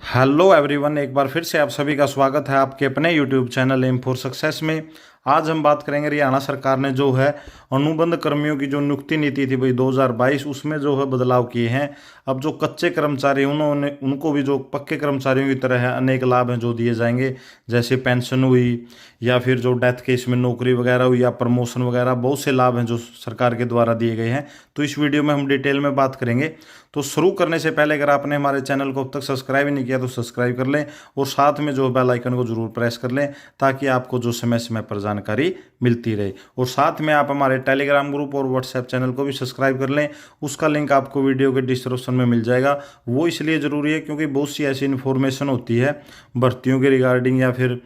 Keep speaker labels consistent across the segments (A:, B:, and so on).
A: Hello everyone, एक बार फिर से आप सभी का स्वागत है आपके अपने YouTube channel Aim for Success में। आज हम बात करेंगे हरियाणा सरकार ने जो है अनुबंध कर्मियों की जो नियुक्ति नीति थी भाई 2022 उसमें जो है बदलाव किए हैं। अब जो कच्चे कर्मचारी उन्होंने उनको भी जो पक्के कर्मचारियों की तरह है अनेक लाभ हैं जो दिए जाएंगे, जैसे पेंशन हुई या फिर जो डेथ केस में नौकरी वगैरह हुई या प्रमोशन वगैरह, बहुत से लाभ हैं जो सरकार के द्वारा दिए गए हैं। तो इस वीडियो में हम डिटेल में बात करेंगे। तो शुरू करने से पहले अगर आपने हमारे चैनल को अब तक सब्सक्राइब नहीं किया तो सब्सक्राइब कर लें और साथ में जो बेल आइकन को जरूर प्रेस कर लें ताकि आपको जो समय समय पर जानकारी मिलती रहे। और साथ में आप हमारे टेलीग्राम ग्रुप और व्हाट्सएप चैनल को भी सब्सक्राइब कर लें, उसका लिंक आपको वीडियो के डिस्क्रिप्शन में मिल जाएगा। वो इसलिए ज़रूरी है क्योंकि बहुत सी ऐसी इन्फॉर्मेशन होती है भर्तियों के रिगार्डिंग, या फिर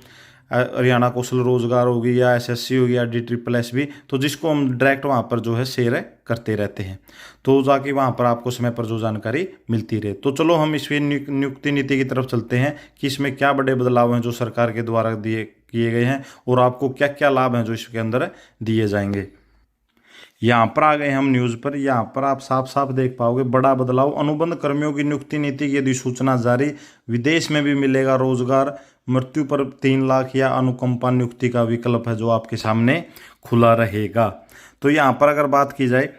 A: हरियाणा कौशल रोजगार होगी या एसएससी होगी या DSSS भी, तो जिसको हम डायरेक्ट वहाँ पर जो है शेयर करते रहते हैं, तो जाके वहाँ पर आपको समय पर जो जानकारी मिलती रहे। तो चलो हम इस नियुक्ति नीति की तरफ चलते हैं कि इसमें क्या बड़े बदलाव हैं जो सरकार के द्वारा दिए किए गए हैं और आपको क्या क्या लाभ हैं जो इसके अंदर दिए जाएंगे। यहाँ पर आ गए हम न्यूज़ पर। यहाँ पर आप साफ साफ देख पाओगे बड़ा बदलाव, अनुबंध कर्मियों की नियुक्ति नीति की अधिसूचना जारी, विदेश में भी मिलेगा रोजगार, मृत्यु पर 3 लाख या अनुकंपा नियुक्ति का विकल्प है जो आपके सामने खुला रहेगा। तो यहाँ पर अगर बात की जाए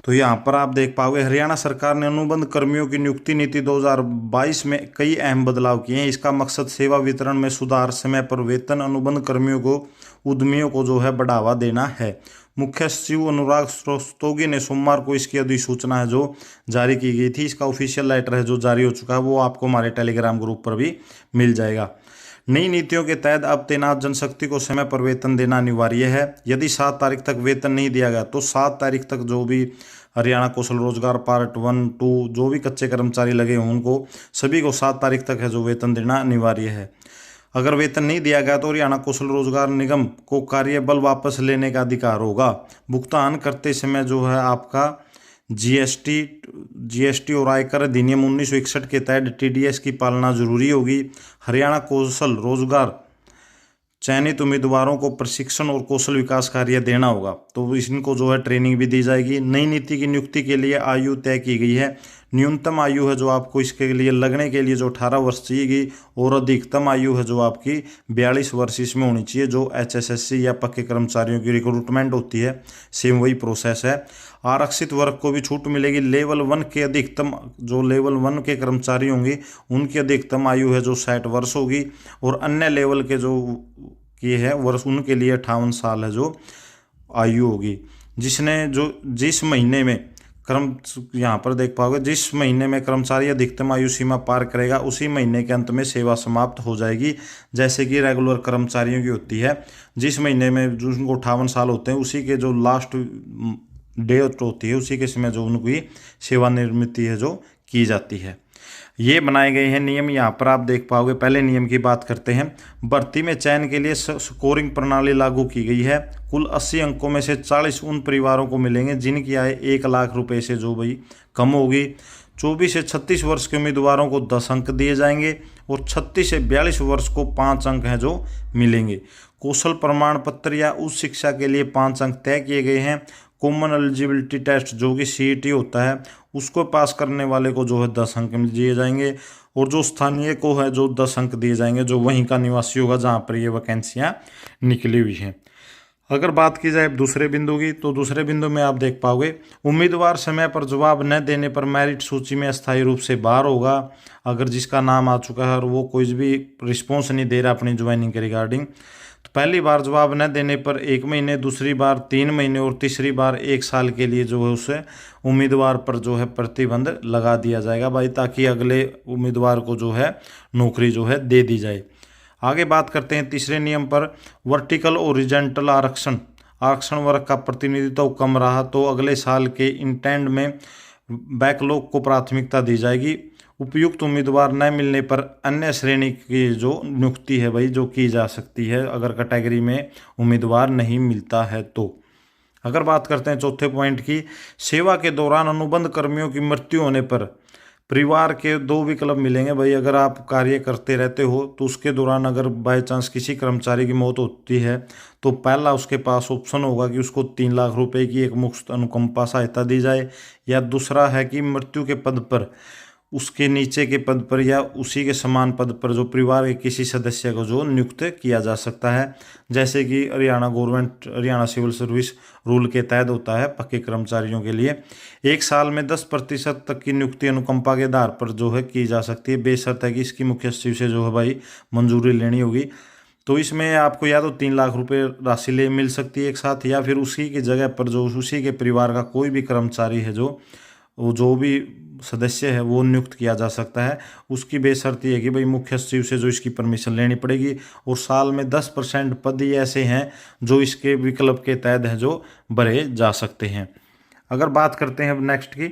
A: तो यहाँ पर आप देख पाओगे हरियाणा सरकार ने अनुबंध कर्मियों की नियुक्ति नीति 2022 में कई अहम बदलाव किए हैं। इसका मकसद सेवा वितरण में सुधार, समय पर वेतन, अनुबंध कर्मियों को उद्यमियों को जो है बढ़ावा देना है। मुख्य सचिव अनुराग श्रस्तोगी ने सोमवार को इसकी अधिसूचना है जो जारी की गई थी, इसका ऑफिशियल लेटर है जो जारी हो चुका है, वो आपको हमारे टेलीग्राम ग्रुप पर भी मिल जाएगा। नई नीतियों के तहत अब तैनात जनशक्ति को समय पर वेतन देना अनिवार्य है। यदि 7 तारीख तक वेतन नहीं दिया गया तो 7 तारीख तक जो भी हरियाणा कौशल रोजगार पार्ट 1, 2 जो भी कच्चे कर्मचारी लगे हों उनको सभी को 7 तारीख तक है जो वेतन देना अनिवार्य है। अगर वेतन नहीं दिया गया तो हरियाणा कौशल रोजगार निगम को कार्यबल वापस लेने का अधिकार होगा। भुगतान करते समय जो है आपका जीएसटी और आयकर अधिनियम 1961 के तहत TDS की पालना जरूरी होगी। हरियाणा कौशल रोजगार चयनित उम्मीदवारों को प्रशिक्षण और कौशल विकास कार्य देना होगा, तो इनको जो है ट्रेनिंग भी दी जाएगी। नई नीति की नियुक्ति के लिए आयु तय की गई है। न्यूनतम आयु है जो आपको इसके लिए लगने के लिए जो 18 वर्ष चाहिएगी और अधिकतम आयु है जो आपकी 42 वर्ष इसमें होनी चाहिए। जो HSSC या पक्के कर्मचारियों की रिक्रूटमेंट होती है सेम वही प्रोसेस है। आरक्षित वर्ग को भी छूट मिलेगी। लेवल 1 के अधिकतम जो लेवल 1 के कर्मचारी होंगे उनकी अधिकतम आयु है जो 60 वर्ष होगी और अन्य लेवल के जो की है वर्ष उनके लिए 58 साल है जो आयु होगी। जिस महीने में यहाँ पर देख पाओगे जिस महीने में कर्मचारी अधिकतम आयु सीमा पार करेगा उसी महीने के अंत में सेवा समाप्त हो जाएगी, जैसे कि रेगुलर कर्मचारियों की होती है। जिस महीने में जो उनको 58 साल होते हैं उसी के जो लास्ट डेट होती है उसी के समय जो उनकी सेवानिवृत्ति है जो की जाती है। ये बनाए गए हैं नियम, यहाँ पर आप देख पाओगे। पहले नियम की बात करते हैं। भर्ती में चयन के लिए स्कोरिंग प्रणाली लागू की गई है। कुल 80 अंकों में से 40 उन परिवारों को मिलेंगे जिनकी आय 1 लाख रुपए से जो भाई कम होगी। 24 से 36 वर्ष के उम्मीदवारों को 10 अंक दिए जाएंगे और 36 से 42 वर्ष को 5 अंक हैं जो मिलेंगे। कौशल प्रमाण पत्र या उच्च शिक्षा के लिए 5 अंक तय किए गए हैं। कॉमन एलिजिबिलिटी टेस्ट जो कि CET होता है उसको पास करने वाले को जो है 10 अंक दिए जाएंगे और जो स्थानीय को है जो 10 अंक दिए जाएंगे जो वहीं का निवासी होगा जहाँ पर ये वैकेंसियाँ निकली हुई हैं। अगर बात की जाए दूसरे बिंदु की तो दूसरे बिंदु में आप देख पाओगे उम्मीदवार समय पर जवाब न देने पर मेरिट सूची में अस्थायी रूप से बाहर होगा। अगर जिसका नाम आ चुका है और वो कोई भी रिस्पॉन्स नहीं दे रहा अपनी ज्वाइनिंग के रिगार्डिंग, तो पहली बार जवाब न देने पर 1 महीने, दूसरी बार 3 महीने और तीसरी बार 1 साल के लिए जो है उसे उम्मीदवार पर जो है प्रतिबंध लगा दिया जाएगा भाई, ताकि अगले उम्मीदवार को जो है नौकरी जो है दे दी जाए। आगे बात करते हैं तीसरे नियम पर। वर्टिकल और हॉरिजॉन्टल आरक्षण वर्ग का प्रतिनिधित्व कम रहा तो अगले साल के इंटेंड में बैकलॉग को प्राथमिकता दी जाएगी। उपयुक्त उम्मीदवार न मिलने पर अन्य श्रेणी की जो नियुक्ति है भाई जो की जा सकती है अगर कैटेगरी में उम्मीदवार नहीं मिलता है तो। अगर बात करते हैं चौथे पॉइंट की, सेवा के दौरान अनुबंध कर्मियों की मृत्यु होने पर परिवार के 2 विकल्प मिलेंगे भाई। अगर आप कार्य करते रहते हो तो उसके दौरान अगर बाय चांस किसी कर्मचारी की मौत होती है तो पहला उसके पास ऑप्शन होगा कि उसको 3 लाख रुपए की एक मुफ्त अनुकंपा सहायता दी जाए, या दूसरा है कि मृत्यु के पद पर उसके नीचे के पद पर या उसी के समान पद पर जो परिवार के किसी सदस्य को जो नियुक्त किया जा सकता है। जैसे कि Haryana government Haryana civil service rule के तहत होता है पक्के कर्मचारियों के लिए 1 साल में 10% तक की नियुक्ति अनुकंपा के आधार पर जो है की जा सकती है, बेशर्त है कि इसकी मुख्य सचिव से जो है भाई मंजूरी लेनी होगी। तो इसमें आपको या तो 3 लाख रुपए राशि ले मिल सकती है एक साथ, या फिर उसी की जगह पर जो उसी के परिवार का कोई भी कर्मचारी है जो भी सदस्य है वो नियुक्त किया जा सकता है। उसकी बेशर्त ये है कि भाई मुख्य सचिव से जो इसकी परमिशन लेनी पड़ेगी। और साल में 10% पद ही ऐसे हैं जो इसके विकल्प के तहत हैं जो भरे जा सकते हैं। अगर बात करते हैं अब नेक्स्ट की,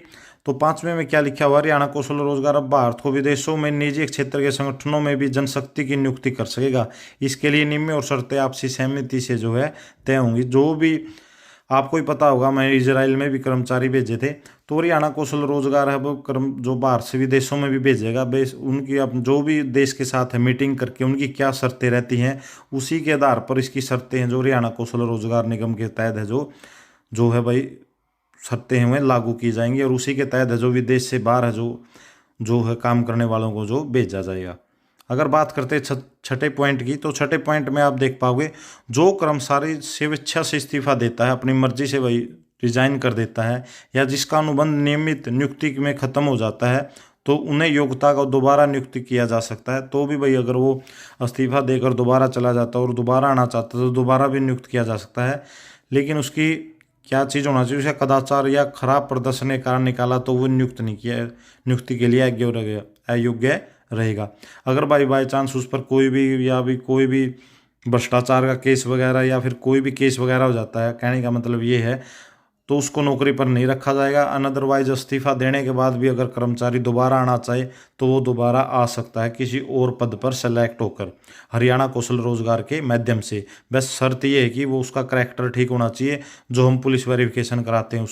A: तो 5वें में क्या लिखा हुआ, हरियाणा कौशल रोजगार अब भारत को विदेशों में निजी क्षेत्र के संगठनों में भी जनशक्ति की नियुक्ति कर सकेगा। इसके लिए नियम और शर्तें आपसी सहमति से जो है तय होंगी। जो भी आपको ही पता होगा, मैं इजराइल में भी कर्मचारी भेजे थे, तो हरियाणा कौशल रोजगार है वो जो बाहर से विदेशों में भी भेजेगा। उनकी जो भी देश के साथ है मीटिंग करके उनकी क्या शर्तें रहती हैं, उसी के आधार पर इसकी शर्तें हैं जो हरियाणा कौशल रोजगार निगम के तहत है जो है भाई शर्तें हैं लागू की जाएंगी। और उसी के तहत है जो विदेश से बाहर है जो है काम करने वालों को जो भेजा जाएगा। अगर बात करते हैं छठे पॉइंट की, तो छठे पॉइंट में आप देख पाओगे जो कर्मचारी स्वेच्छा से इस्तीफा देता है, अपनी मर्जी से वही रिजाइन कर देता है, या जिसका अनुबंध नियमित नियुक्ति में ख़त्म हो जाता है, तो उन्हें योग्यता का दोबारा नियुक्ति किया जा सकता है। तो भी भाई अगर वो इस्तीफा देकर दोबारा चला जाता है और दोबारा आना चाहता है तो दोबारा भी नियुक्त किया जा सकता है। लेकिन उसकी क्या चीज़ होना चाहिए, उसे कदाचार या खराब प्रदर्शन के कारण निकाला तो वो नियुक्ति के लिए अयोग्य रहेगा। अगर बाई चांस उस पर कोई भी भ्रष्टाचार का केस वगैरह या फिर कोई भी केस वगैरह हो जाता है, कहने का मतलब ये है, तो उसको नौकरी पर नहीं रखा जाएगा। अनअदरवाइज इस्तीफा देने के बाद भी अगर कर्मचारी दोबारा आना चाहे तो वो दोबारा आ सकता है किसी और पद पर सेलेक्ट होकर हरियाणा कौशल रोजगार के माध्यम से। बस शर्त ये है कि वो उसका करैक्टर ठीक होना चाहिए, जो हम पुलिस वेरिफिकेशन कराते हैं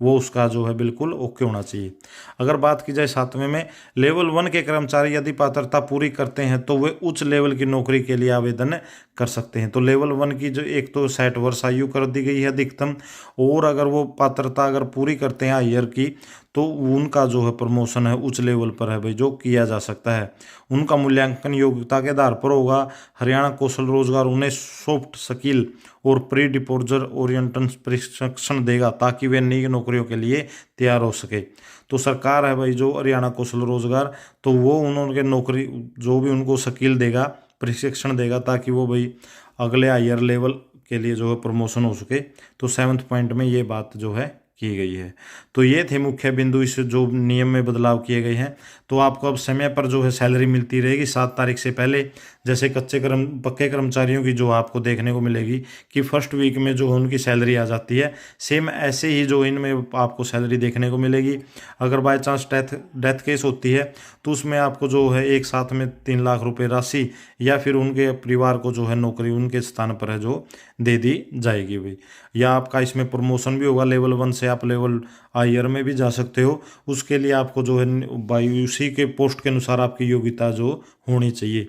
A: उसका जो है बिल्कुल ओके होना चाहिए। अगर बात की जाए 7वें में, लेवल 1 के कर्मचारी यदि पात्रता पूरी करते हैं तो वे उच्च लेवल की नौकरी के लिए आवेदन कर सकते हैं। तो लेवल 1 की जो एक तो 60 वर्ष आयु कर दी गई है अधिकतम, और अगर वो पात्रता अगर पूरी करते हैं हायर की तो उनका जो है प्रमोशन है उच्च लेवल पर है भाई जो किया जा सकता है। उनका मूल्यांकन योग्यता के आधार पर होगा। हरियाणा कौशल रोजगार उन्हें सॉफ्ट स्किल और प्री डिपोजर ओरिएंटेशन प्रशिक्षण देगा ताकि वे नई नौकरियों के लिए तैयार हो सके। तो सरकार है भाई जो हरियाणा कौशल रोजगार, तो वो उन्होंने नौकरी जो भी उनको स्किल देगा, प्रशिक्षण देगा, ताकि वो भाई अगले हायर लेवल के लिए जो है प्रमोशन हो सके। तो 7वें पॉइंट में ये बात जो है की गई है। तो ये थे मुख्य बिंदु इस जो नियम में बदलाव किए गए हैं। तो आपको अब समय पर जो है सैलरी मिलती रहेगी 7 तारीख से पहले। जैसे पक्के कर्मचारियों की जो आपको देखने को मिलेगी कि फर्स्ट वीक में जो उनकी सैलरी आ जाती है, सेम ऐसे ही जो इनमें आपको सैलरी देखने को मिलेगी। अगर बाय चांस डेथ केस होती है तो उसमें आपको जो है एक साथ में 3 लाख रुपए राशि या फिर उनके परिवार को जो है नौकरी उनके स्थान पर है जो दे दी जाएगी भाई। या आपका इसमें प्रमोशन भी होगा, लेवल 1 से आप लेवल हायर में भी जा सकते हो। उसके लिए आपको जो है भाई उसी के पोस्ट के अनुसार आपकी योग्यता जो होनी चाहिए।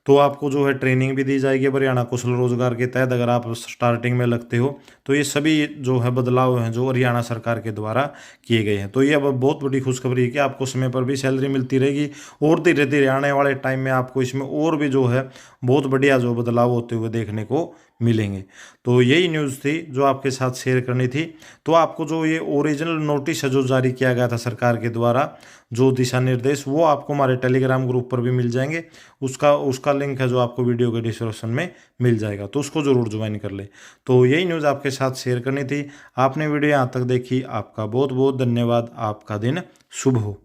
A: तो आपको जो है ट्रेनिंग भी दी जाएगी हरियाणा कौशल रोजगार के तहत अगर आप स्टार्टिंग में लगते हो। तो ये सभी जो है बदलाव हैं जो हरियाणा सरकार के द्वारा किए गए हैं। तो ये अब बहुत बड़ी खुशखबरी है कि आपको समय पर भी सैलरी मिलती रहेगी और धीरे धीरे आने वाले टाइम में आपको इसमें और भी जो है बहुत बढ़िया जो बदलाव होते हुए देखने को मिलेंगे। तो यही न्यूज़ थी जो आपके साथ शेयर करनी थी। तो आपको जो ये ओरिजिनल नोटिस है जो जारी किया गया था सरकार के द्वारा, जो दिशा निर्देश, वो आपको हमारे टेलीग्राम ग्रुप पर भी मिल जाएंगे। उसका लिंक है जो आपको वीडियो के डिस्क्रिप्शन में मिल जाएगा, तो उसको ज़रूर ज्वाइन कर ले। तो यही न्यूज़ आपके साथ शेयर करनी थी। आपने वीडियो यहाँ तक देखी, आपका बहुत बहुत धन्यवाद। आपका दिन शुभ हो।